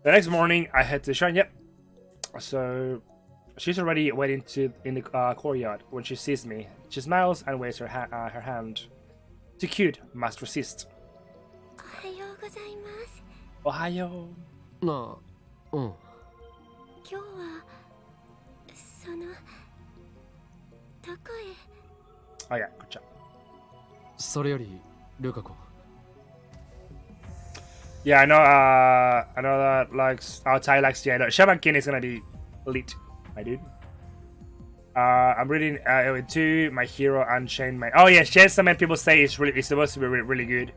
The next morning, I head to the shrine. Yep. So she's already waiting in the courtyard. When she sees me, she smiles and waves her hand. Too cute, must resist. Ohayo. No. Oh yeah, good job. それより、ルカ子。 Yeah, I know that likes outside likes yeah. No, Shaman King is gonna be lit, my dude. I'm reading to My Hero Unchained. Oh yeah, Chainsaw Man. People say it's supposed to be really good.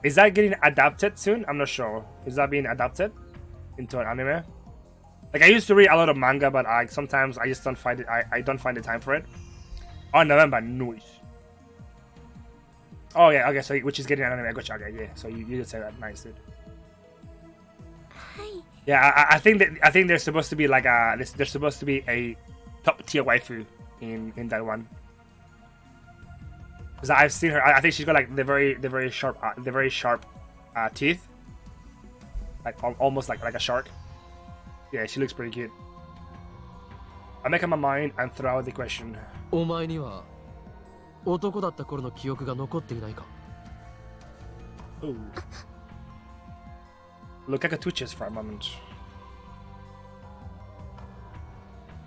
Is that getting adapted soon? I'm not sure. Is that being adapted into an anime? Like I used to read a lot of manga, but sometimes I just don't find it. I don't find the time for it. Oh, November, nice. Oh yeah, okay. So which is getting an anime? Gotcha. Okay, yeah. So you did say that, nice, dude. Yeah, I think there's supposed to be like there's supposed to be a top tier waifu in that one. Because I've seen her. I think she's got like the very sharp teeth, like almost like a shark. Yeah, she looks pretty cute. I make up my mind and throw out the question. お前には男だった頃の記憶が残っていないか? Ooh. Lukaka twitches for a moment.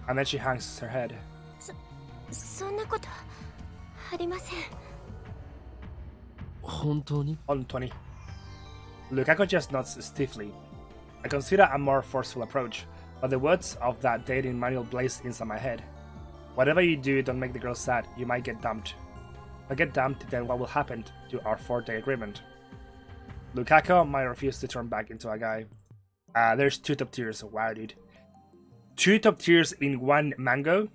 And then she hangs her head. そんなことありません。本当に? On 20. Lukako just nods stiffly. I consider a more forceful approach, but the words of that dating manual blaze inside my head. Whatever you do, don't make the girl sad. You might get dumped. If I get dumped, then what will happen to our 4-day agreement? Lukako might refuse to turn back into a guy. There's 2 top tiers. Wow, dude. 2 top tiers in 1 mango?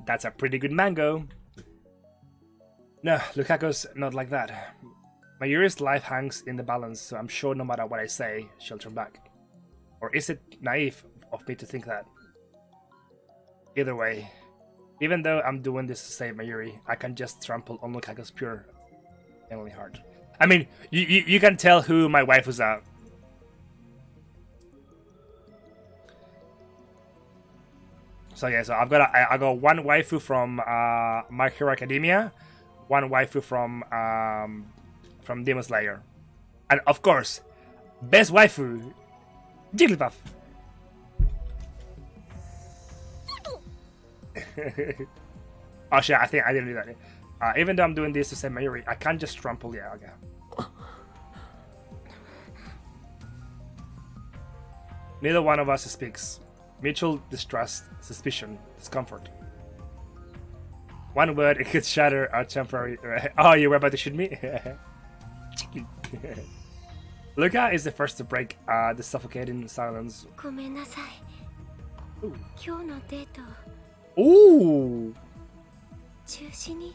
That's a pretty good mango. No, Lukako's not like that. Mayuri's life hangs in the balance, so I'm sure no matter what I say, she'll turn back. Or is it naive of me to think that? Either way, even though I'm doing this to save Mayuri, I can just trample on Lukako's pure manly heart. I mean, you can tell who my wife was at. So yeah, so I got 1 waifu from My Hero Academia, 1 waifu from Demon Slayer, and of course, best waifu, Jigglypuff. Oh shit, I think I didn't do that. Even though I'm doing this to save Mayuri, I can't just trample. Yeah, okay. Neither one of us speaks. Mutual distrust, suspicion, discomfort. 1 word, it could shatter our temporary. Oh, you were about to shoot me? Luka is the first to break the suffocating silence. ごめんなさい。今日のデート Ooh! 中止に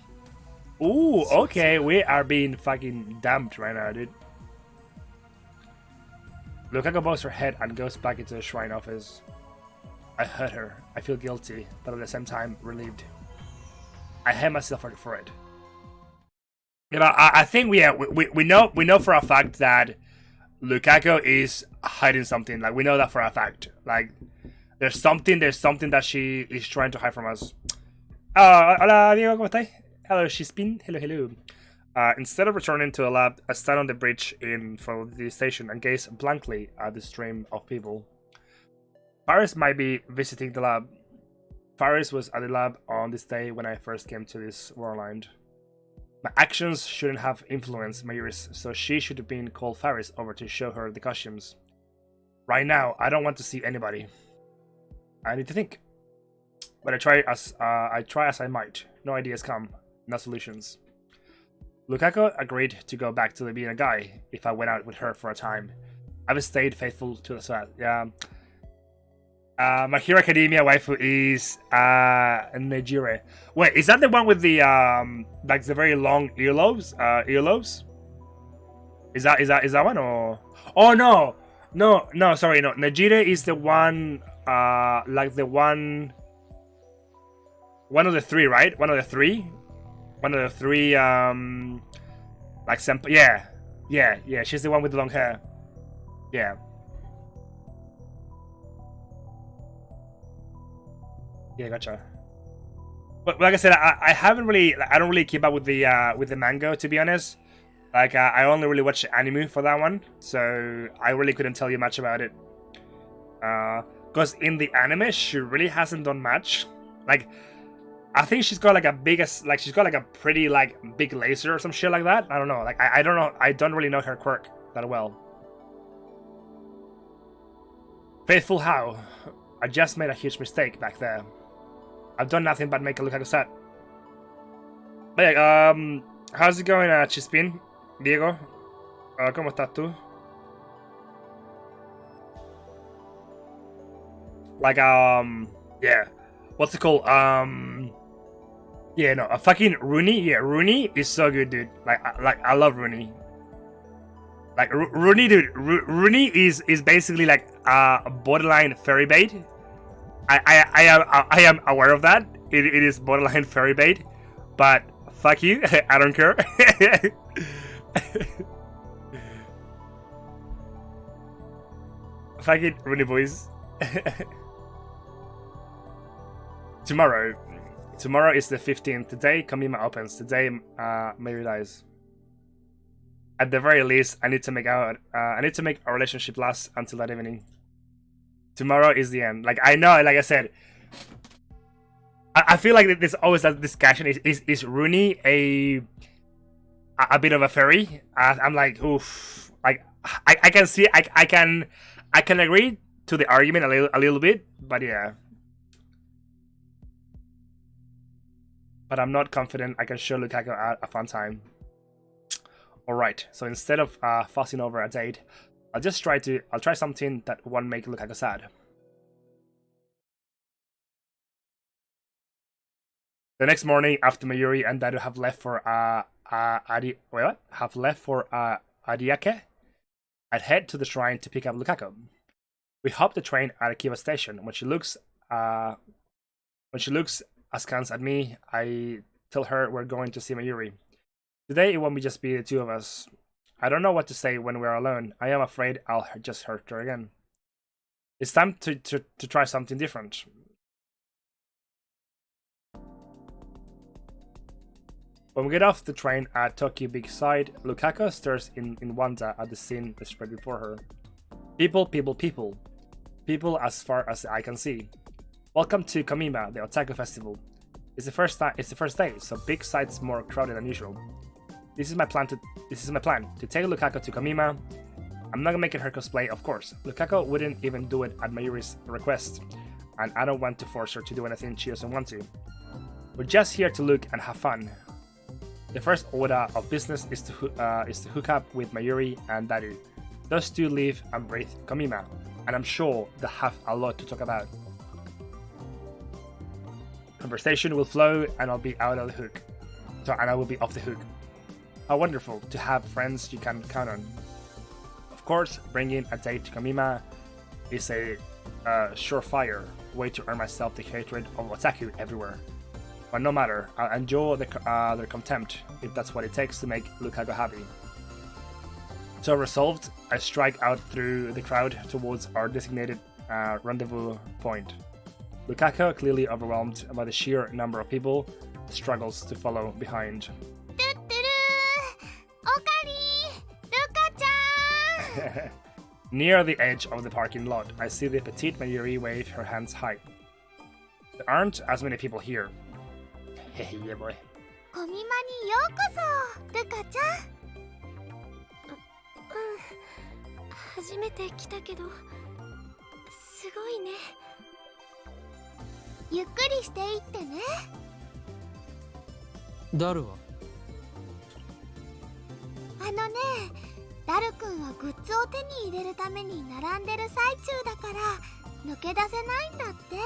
Ooh, okay, we are being fucking dumped right now, dude. Lukako bows her head and goes back into the shrine office. I hurt her. I feel guilty, but at the same time, relieved. I hate myself for it. You know, I think we know for a fact that Lukako is hiding something. Like, we know that for a fact. Like, there's something that she is trying to hide from us. Hola, Diego, ¿cómo estás? Hello, Shispin. Hello. Instead of returning to the lab, I stand on the bridge in front of the station and gaze blankly at the stream of people. Faris might be visiting the lab. Faris was at the lab on this day when I first came to this world. My actions shouldn't have influenced Mayuri's, so she should have been called Faris over to show her the costumes. Right now, I don't want to see anybody. I need to think. But I try as I might. No ideas come, no solutions. Lukako agreed to go back to being a guy if I went out with her for a time. I've stayed faithful to the sweat. Yeah. My Hero Academia waifu is Nejire. Wait, is that the one with the like the very long earlobes? Is that one or? Oh no, sorry, no. Nejire is the one like the one of the 3, right? One of the three like yeah, she's the one with the long hair. Yeah. Yeah, gotcha. But like I said, I haven't really, I don't really keep up with the manga, to be honest. Like I only really watched anime for that one, so I really couldn't tell you much about it. Because in the anime, she really hasn't done much. Like, I think she's got like she's got like a pretty like big laser or some shit like that. I don't know. Like I don't know. I don't really know her quirk that well. Faithful how? I just made a huge mistake back there. I've done nothing but make it look like a set. But yeah, how's it going, Chispin? Diego? ¿Cómo estás tú? Like, yeah. What's it called? Yeah, no, a fucking Rooney. Yeah, Rooney is so good, dude. Like I love Rooney. Like Rooney, dude. Rooney is basically like a borderline fairy bait. I am aware of that. It is borderline fairy bait, but fuck you. I don't care. Fucking Rooney boys. Tomorrow is the 15th. Today, Kamima opens. Today, Mayuri dies. At the very least, I need to make our relationship last until that evening. Tomorrow is the end. Like I know, like I said, I feel like there's always that discussion. Is Rooney a bit of a fairy? I'm like, oof. Like I can see, I can agree to the argument a little bit, but yeah. But I'm not confident I can show Lukaku a fun time. Alright, so instead of fussing over a date, I'll try something that won't make Lukaku sad. The next morning, after Mayuri and Daru have left for Ariake, I'd head to the shrine to pick up Lukaku. We hop the train at Akiba station. When she looks askance at me, I tell her we're going to see Mayuri. Today it won't just be the two of us. I don't know what to say when we're alone. I am afraid I'll just hurt her again. It's time to try something different. When we get off the train at Tokyo Big Side, Lukaku stares in wonder at the scene spread before her. People, people, people. People as far as the eye can see. Welcome to Kamima, the Otaku Festival. It's the first day, so Big Side's more crowded than usual. This is my plan to take Lukaku to Kamima. I'm not making her cosplay, of course. Lukaku wouldn't even do it at Mayuri's request, and I don't want to force her to do anything she doesn't want to. We're just here to look and have fun. The first order of business is to hook up with Mayuri and Daru. Those two live and breathe Kamima, and I'm sure they'll have a lot to talk about. Conversation will flow, and I'll be out of the hook. And I will be off the hook. How wonderful to have friends you can count on. Of course, bringing a date to Kamima is a surefire way to earn myself the hatred of otaku everywhere. But no matter, I'll endure their contempt if that's what it takes to make Lukaku happy. So resolved, I strike out through the crowd towards our designated rendezvous point. Lukaku, clearly overwhelmed by the sheer number of people, struggles to follow behind. Near the edge of the parking lot, I see the petite Mayuri wave her hands high. There aren't as many people here. Yeah, boy. コミマにようこそ、ルカちゃん。初めて来たけど、すごいね。ゆっくりしていってね。ダルは？あのね、ダル君はグッズを手に入れるために並んでる最中だから抜け出せないんだって。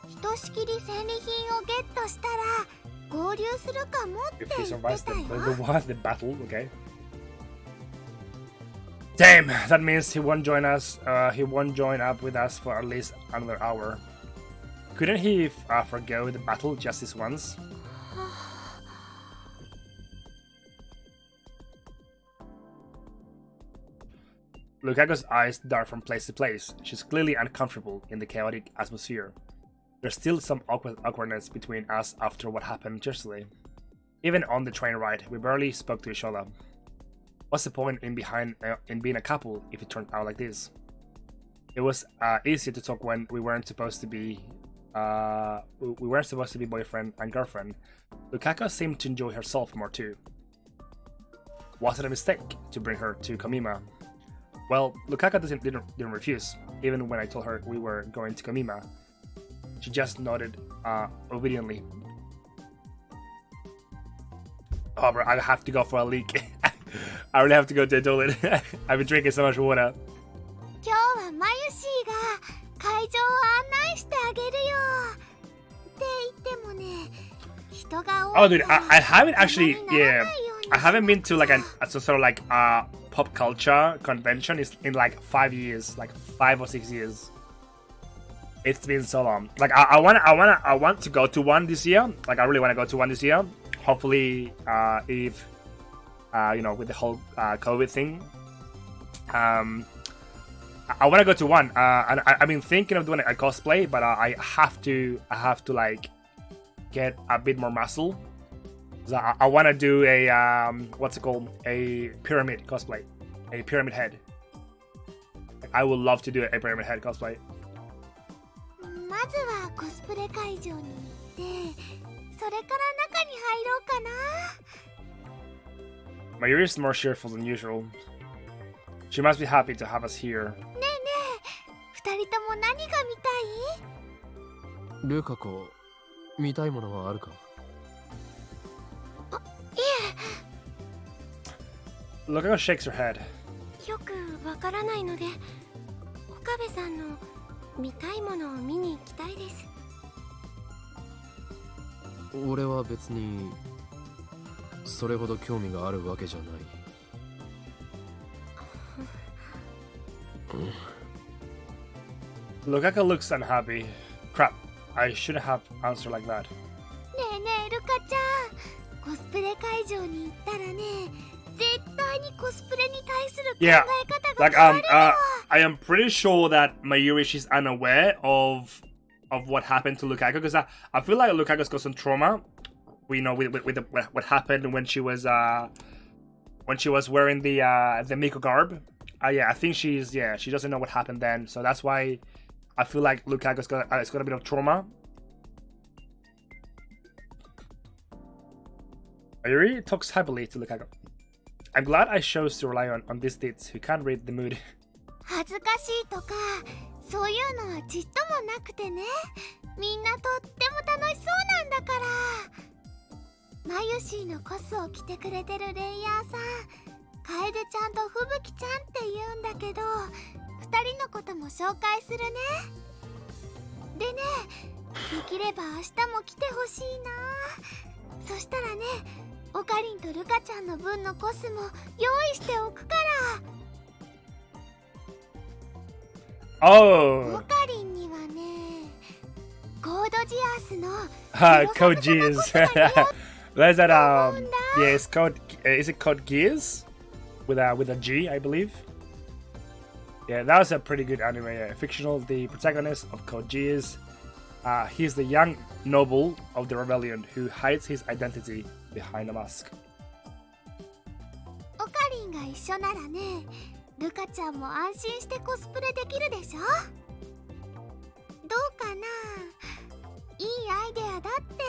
ひとしきり戦利品をゲットしたら合流するかもって言ってたよ。The battle, okay. Damn, that means he won't join us. He won't join up with us for at least another hour. Couldn't he forgo the battle just this once? Lukaku's eyes dart from place to place. She's clearly uncomfortable in the chaotic atmosphere. There's still some awkwardness between us after what happened yesterday. Even on the train ride, we barely spoke to each other. What's the point in being a couple if it turned out like this? It was easier to talk when we weren't supposed to be boyfriend and girlfriend. Lukaka seemed to enjoy herself more too. Was it a mistake to bring her to Komima? Well, Lukaka didn't refuse, even when I told her we were going to Komima. She just nodded obediently. Oh, bro, I have to go for a leak. I really have to go to the toilet. I've been drinking so much water. 今日はマユシーが会場を案内してあげるよって言ってもね、人が多い。 Oh, dude, I haven't actually, yeah, I haven't been to like sort of like pop culture convention in like 5 years, like 5 or 6 years. It's been so long. Like I want to go to one this year. Like I really want to go to one this year. Hopefully, if you know, with the whole COVID thing, I want to go to one. And I've been thinking of doing a cosplay, but I have to like get a bit more muscle. So I want to do a what's it called? A pyramid cosplay, a pyramid head. I would love to do a pyramid head cosplay. まずはコスプレ会場に行って、それから中に入ろうかな。Mayuri is more cheerful than usual. She must be happy to have us here. ねえねえ、二人とも何が見たい？ルカ子、見たいものはあるか？いえ。Lukaka shakes her head. よくわからないので、岡部さんの見たいものを見に行きたいです。俺は別にそれほど興味があるわけじゃない。Lukaka looks unhappy. Crap, I shouldn't have answered like that. ねえねえ、ルカちゃん、コスプレ会場に行ったらね、絶対にコスプレに対する考え Yeah, 方が like 変わるよ。I am pretty sure that Mayuri, she's unaware of what happened to Lukaku, because I feel like Lukaku's got some trauma. We know with what happened when she was wearing the Miko garb. Yeah, I think she doesn't know what happened then, so that's why I feel like Lukaku's got a bit of trauma. Mayuri talks happily to Lukaku. I'm glad I chose to rely on these dates who can't read the mood. 恥ずかしいとかそういうのはちっともなくてね、みんなとっても楽しそうなんだから。マユシーのコスを着てくれてるレイヤーさん、楓ちゃんと吹雪ちゃんって言うんだけど、二人のことも紹介するね。でね、できれば明日も来てほしいな。そしたらね、オカリンとルカちゃんの分のコスも用意しておくから。オ Oh, カリンにはね、コードジアスの Code Gears. There's that yeah, it's called is it called Gears with a G, I believe. Yeah, that was a pretty good anime. Fictional, the protagonist of Code Gears. He's the young noble of the rebellion who hides his identity behind a mask. オカリンが一緒ならね、ルカちゃんも安心してコスプレできるでしょ。どうかな、いいアイデアだって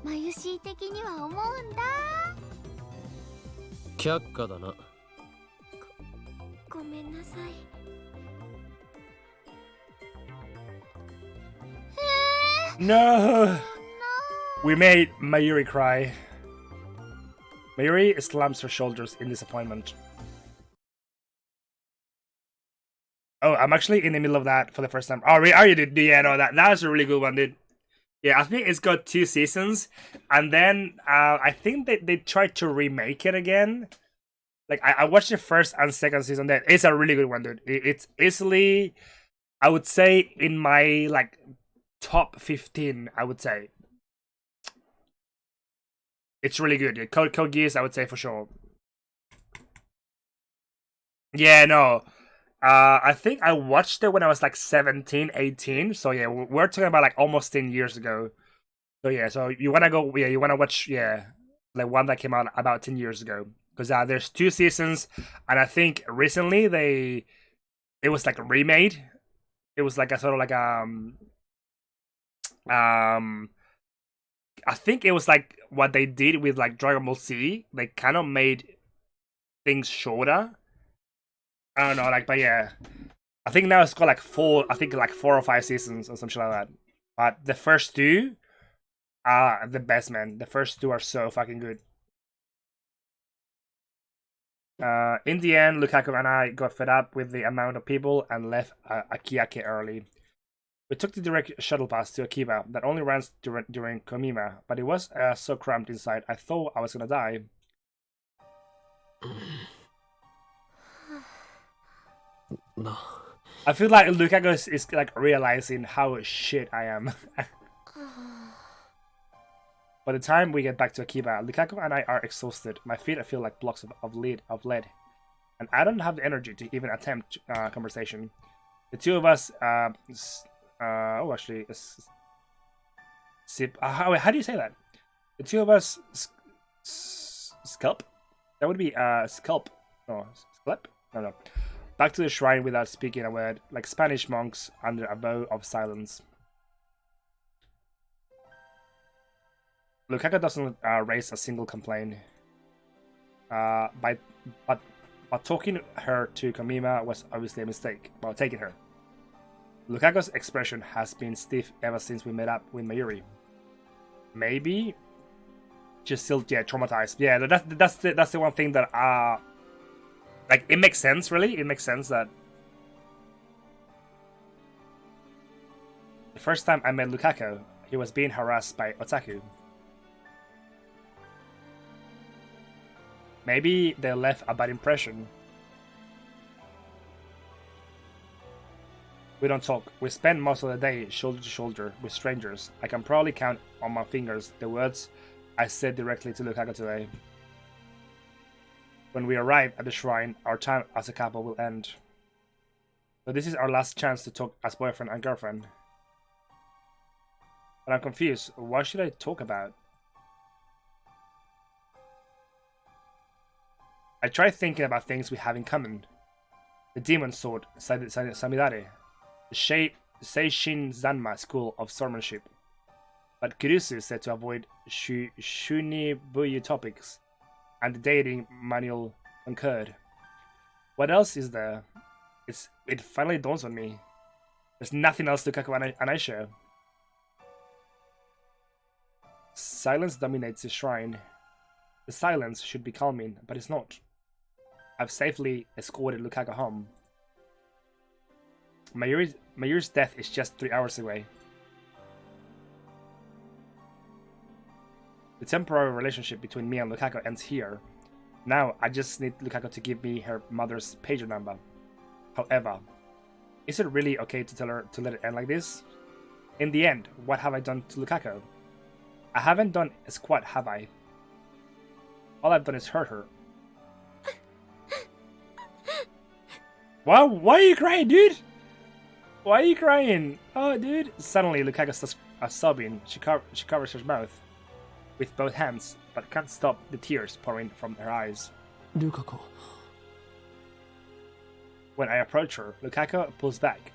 マユシー的には思うんだ。却下だな。ごめんなさい。No, we made Mayuri cry. Mayuri slumps her shoulders in disappointment. Oh, I'm actually in the middle of that for the first time. Oh, are you, dude? Yeah, no, that was a really good one, dude. Yeah, I think it's got 2 seasons, and then I think they tried to remake it again. Like I watched the first and second season. There, it's a really good one, dude. It's easily, I would say, in my like top 15. I would say it's really good. Yeah, Code Geass, I would say for sure. Yeah, no. I think I watched it when I was like 17, 18. So yeah, we're talking about like almost 10 years ago. So yeah, so you wanna go? Yeah, you wanna watch? Yeah, like one that came out about 10 years ago. Because there's 2 seasons, and I think recently it was like remade. It was like a sort of like I think it was like what they did with like Dragon Ball Z. They kind of made things shorter. I don't know, like, but yeah, I think now it's got like I think like 4 or 5 seasons or something like that. But the first two are the best, man. The first two are so fucking good. In the end, Lukaku and I got fed up with the amount of people and left Akiake early. We took the direct shuttle bus to Akiba that only runs during Komima, but it was so cramped inside I thought I was gonna die. No. I feel like Lukaku is like realizing how shit I am. By the time we get back to Akiba, Lukaku and I are exhausted. My feet feel like blocks of lead, and I don't have the energy to even attempt conversation. The two of us, sip. How do you say that? The two of us, scalp. That would be scalp. No, scalp. No. Back to the shrine without speaking a word, like Spanish monks under a bow of silence. Lukaku doesn't raise a single complaint. But talking her to Komima was obviously a mistake. Well, taking her. Lukaku's expression has been stiff ever since we met up with Mayuri. Maybe she's still traumatized. Yeah, that's the one thing that like it makes sense. Really, it makes sense that the first time I met Lukaku, he was being harassed by otaku. Maybe they left a bad impression. We don't talk. We spend most of the day shoulder to shoulder with strangers. I can probably count on my fingers the words I said directly to Lukaku today. When we arrive at the shrine, our time as a couple will end. So this is our last chance to talk as boyfriend and girlfriend. But I'm confused. What should I talk about? I tried thinking about things we have in common. The demon sword, Samidare. The Seishin Zanma school of swordsmanship. But Kurusu said to avoid Shunibuyu topics, and the dating manual concurred. What else is there? It finally dawns on me. There's nothing else Lukaku and I share. Silence dominates the shrine. The silence should be calming, but it's not. I've safely escorted Lukaku home. Mayuri's death is just 3 hours away. The temporary relationship between me and Lukaku ends here. Now, I just need Lukaku to give me her mother's pager number. However, is it really okay to tell her to let it end like this? In the end, what have I done to Lukaku? I haven't done a squat, have I? All I've done is hurt her. Wow, why are you crying, dude? Why are you crying? Oh, dude. Suddenly, Lukaku starts sobbing. She covers her mouth with both hands, but can't stop the tears pouring from her eyes. Lukaku. When I approach her, Lukaku pulls back.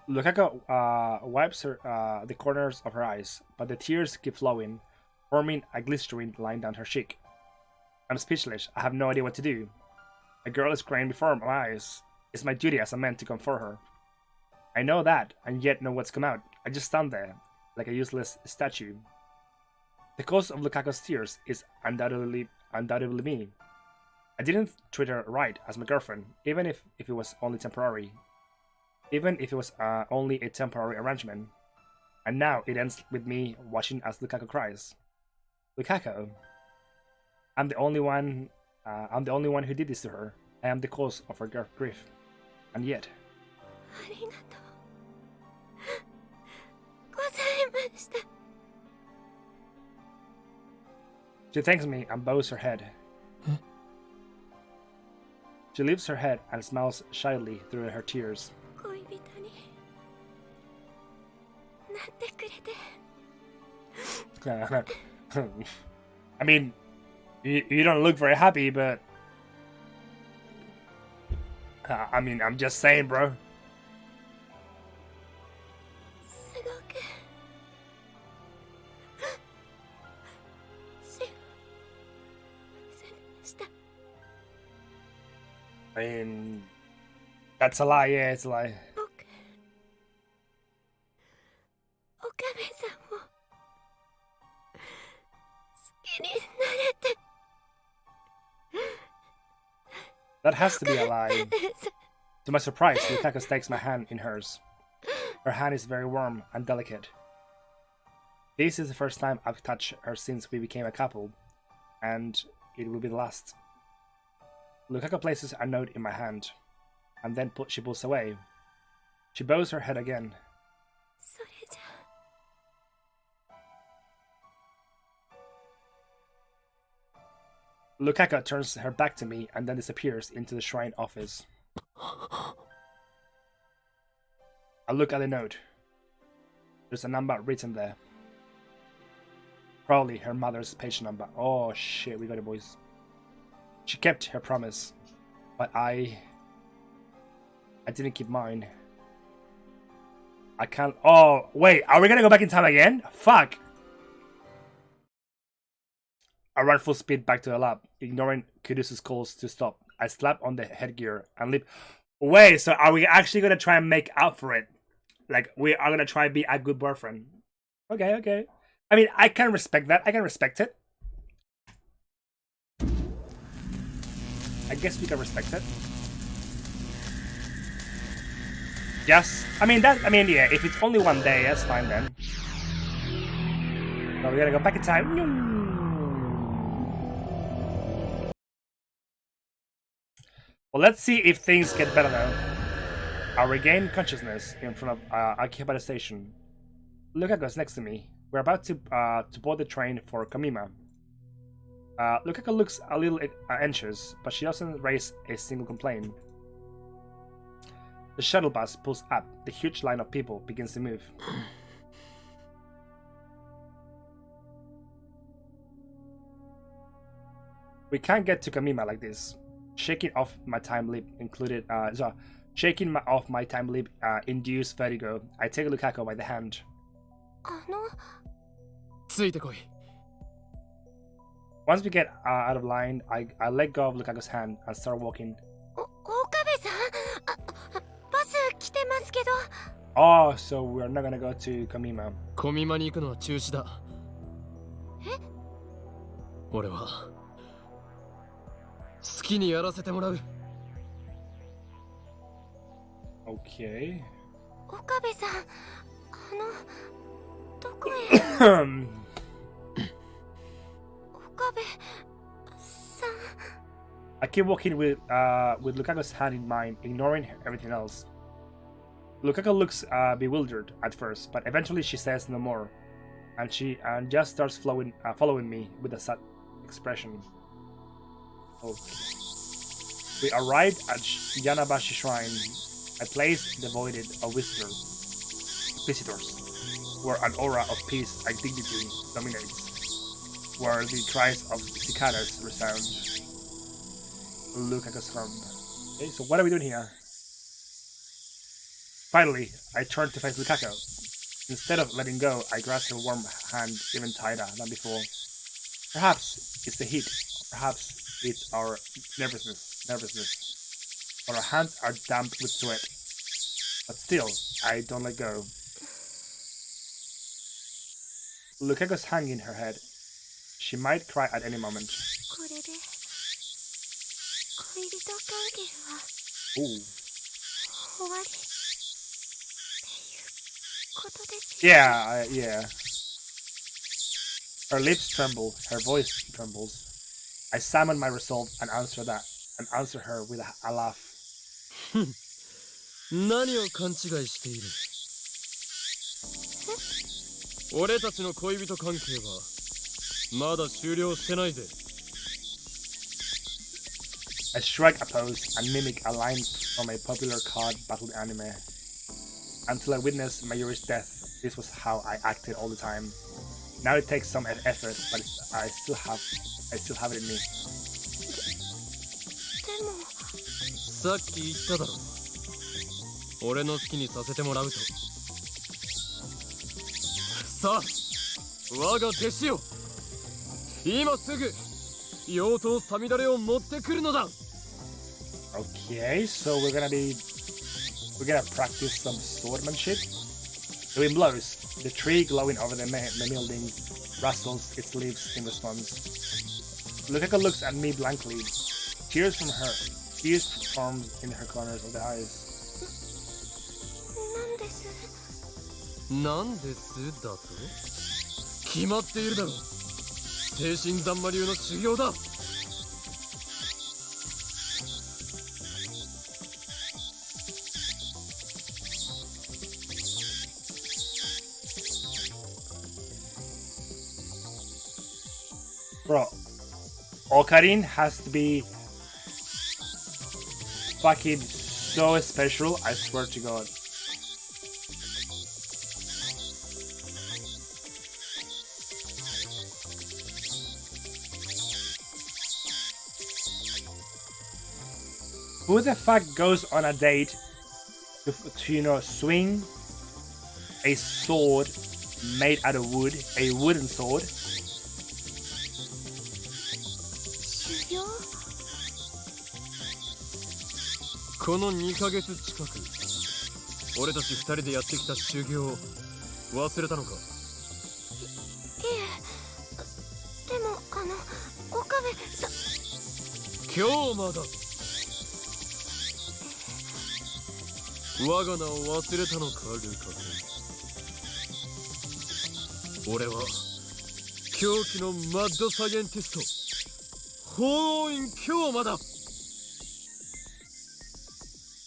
Lukaku wipes the corners of her eyes, but the tears keep flowing, forming a glistering line down her cheek. I'm speechless. I have no idea what to do. A girl is crying before my eyes. It's my duty as a man to comfort her. I know that, and yet know what's come out. I just stand there, like a useless statue. The cause of Lukaku's tears is undoubtedly me. I didn't treat her right as my girlfriend, even if it was only temporary. Even if it was only a temporary arrangement. And now it ends with me watching as Lukaku cries. Lukaku, I'm the only one who did this to her. I am the cause of her grief. And yet... She thanks me and bows her head. She lifts her head and smiles shyly through her tears. 恋人になってくれて I mean, you don't look very happy, but I mean, I'm just saying, bro. すごくすいませんでした I mean, that's a lie. Yeah, it's a lie. 僕オカメさんを好きになれて That has to be a lie. To my surprise, Yukako takes my hand in hers. Her hand is very warm and delicate. This is the first time I've touched her since we became a couple, and it will be the last. Lukako places a note in my hand, and then she pulls away. She bows her head again. それじゃ Lukako turns her back to me and then disappears into the shrine office. I look at the note. There's a number written there. Probably her mother's page number. Oh shit, we got it, boys. She kept her promise, but I didn't keep mine. I can't. Oh wait, are we gonna go back in time again? Fuck. I run full speed back to the lab, ignoring Kudusu's calls to stop. I slap on the headgear and leap. Wait, so are we actually gonna try and make up for it? Like, we are gonna try and be a good boyfriend. Okay, okay. I mean, I can respect that. I can respect it. I guess we can respect it. Yes. I mean, yeah, if it's only one day, that's fine then. So we're gonna go back in time. Well, let's see if things get better now. I regain consciousness in front of Akihabara Station. Lukaku's next to me. We're about to board the train for Kamima. Lukaku looks a little anxious, but she doesn't raise a single complaint. The shuttle bus pulls up. The huge line of people begins to move. We can't get to Kamima like this. Shaking off my time leap included. Off my time leap induced vertigo. I take Lukaku by the hand. ついてこい Once we get out of line, I let go of Lukaku's hand and start walking. 岡部さんバス来てますけど Oh, so we're not gonna go to Kamima. コミマに行くのは中止だえ俺は好きにやらせてもらう Okay. 岡部さんどこへ岡部さん I keep walking with Lukaku's hand in mine, ignoring everything else. Lukaku looks bewildered at first, but eventually she says no more, and just starts following me with a sad expression. Okay. We arrived at Yanabashi Shrine, a place devoid of visitors, where an aura of peace and dignity dominates, where the cries of cicadas resound. Lukaku's home. Okay, so what are we doing here? Finally, I turn to face Lukaku. Instead of letting go, I grasp her warm hand even tighter than before. Perhaps it's the heat, perhaps it's our nervousness. But our hands are damp with sweat. But still, I don't let go. Lukaku's hanging her head. She might cry at any moment. これで恋人関係は Ooh. 終わりっていうことですよ Yeah. Her lips tremble, her voice trembles. I summon my resolve and answer her with a laugh. 何を勘違いしている俺たちの恋人関係はまだ終了してないぜ。 I strike a pose and mimic a line from a popular card battle anime. Until I witnessed Mayuri's death, this was how I acted all the time. Now it takes some effort, but I still have it in me. でもさっき言っただろ。俺の好きにさせてもらうと。さあ、我が弟子よ。今すぐ妖刀さみだれを持ってくるのだ。 Okay, so we're gonna practice some swordsmanship. The wind blows. The tree glowing over the building rustles its leaves in response. Lukako looks at me blankly. Tears form in her corners of the eyes. なんです。なんですだと？決まっているだろう。精神残魔流の修行だ。 Bro, OkaMin has to be fucking so special, I swear to God. Who the fuck goes on a date to swing a sword made out of wood, a wooden sword? 修行？この2ヶ月近く、俺たち2人でやってきた修行を忘れたのか？いえ、でも岡部さん。今日まだ。我が名を忘れたのか、ルカ君。俺は狂気のマッドサイエンティスト、法王院京馬だ。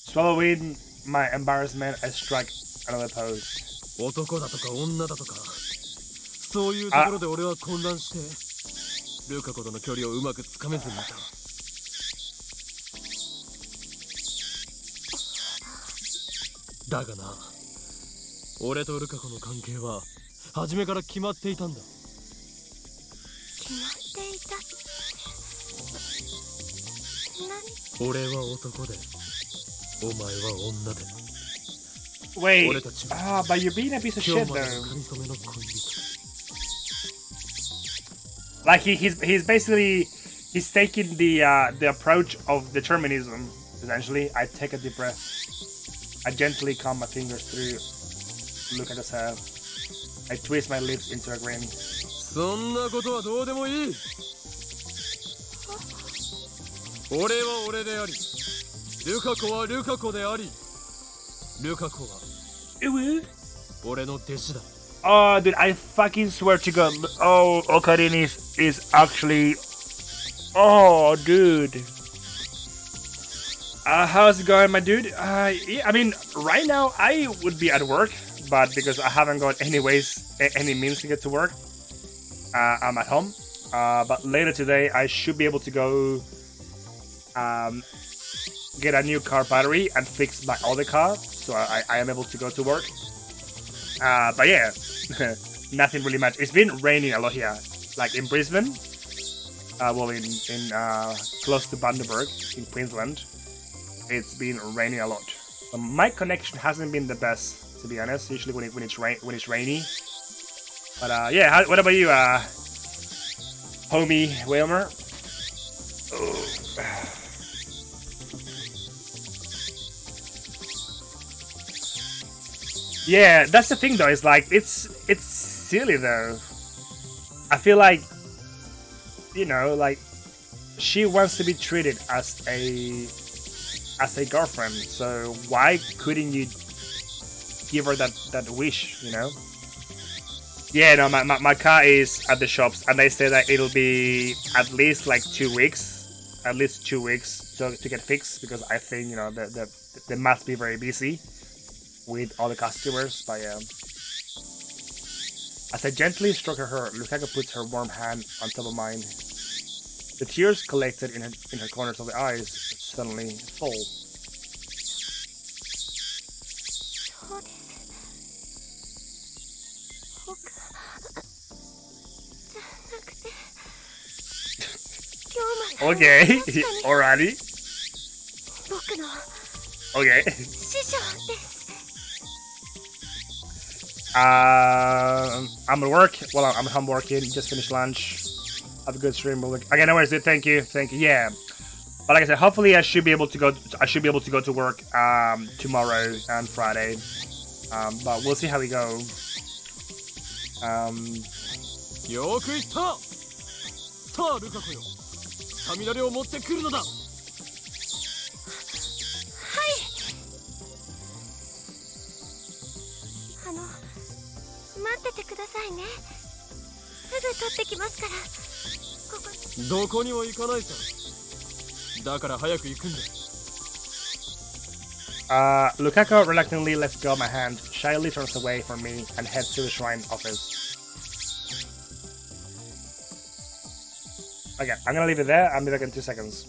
Swallowing my embarrassment, I strike another pose. 男だとか女だとか、そういうところで俺は混乱して、ルカ子との距離をうまくつかめずにいた。だがな、俺とルカ子の関係は初めから決まっていたんだ。決まっていたって何？俺は男で、お前は女で。 Wait, 俺たちは but you're being a piece of 今 shit 日まで though. の神染めの恋人。 Like he's basically he's taking the approach of determinism. Essentially, I take a deep breath. I gently calm my fingers through Lukaku's hair. I twist my lips into a grin. そんなことはどうでもいい。俺は俺であり、ルカ子はルカ子であり、ルカ子は俺の弟子だ。 Oh, dude, I fucking swear to God. Oh, OkaMin is actually. Oh, dude. How's it going, my dude? Yeah, I mean, right now I would be at work, but because I haven't got any means to get to work, I'm at home. But later today, I should be able to go get a new car battery and fix my other car, so I am able to go to work. But yeah, nothing really much. It's been raining a lot here, like in Brisbane, well, in close to Bundaberg in Queensland. It's been raining a lot. My connection hasn't been the best, to be honest. Usually when it's rainy. But yeah, what about you, homie Wilmer? Yeah, that's the thing though. It's like it's silly though. I feel like, you know, like she wants to be treated as a girlfriend. So why couldn't you give her that wish? You know? Yeah, no, my car is at the shops, and they say that it'll be at least like 2 weeks, to get fixed, because I think, you know, they must be very busy with all the customers. But yeah, As I gently stroke her hair, Lukaku puts her warm hand on top of mine. The tears collected in her corners of the eyes suddenly fall. そうです。僕じゃなくて、京馬さんは Okay, 確かに alrighty. 僕の Okay. 師匠です。I'm at work. Well, I'm home working. Just finished lunch. Have a good stream. Okay, no worries, dude. Thank you. Yeah. But like I said, hopefully I should be able to go. I should be able to go to work tomorrow and Friday. But we'll see how we go. よく言った。さあルカ子よ、サミダレを持ってくるのだ。はい。待っててくださいね。すぐ取ってきますから。ここに。どこにも行かないさ。だから早く行くんだ。Lukaku reluctantly lets go of my hand, shyly turns away from me, and heads to the shrine office. Okay, I'm gonna leave it there. I'll be back in 2 seconds.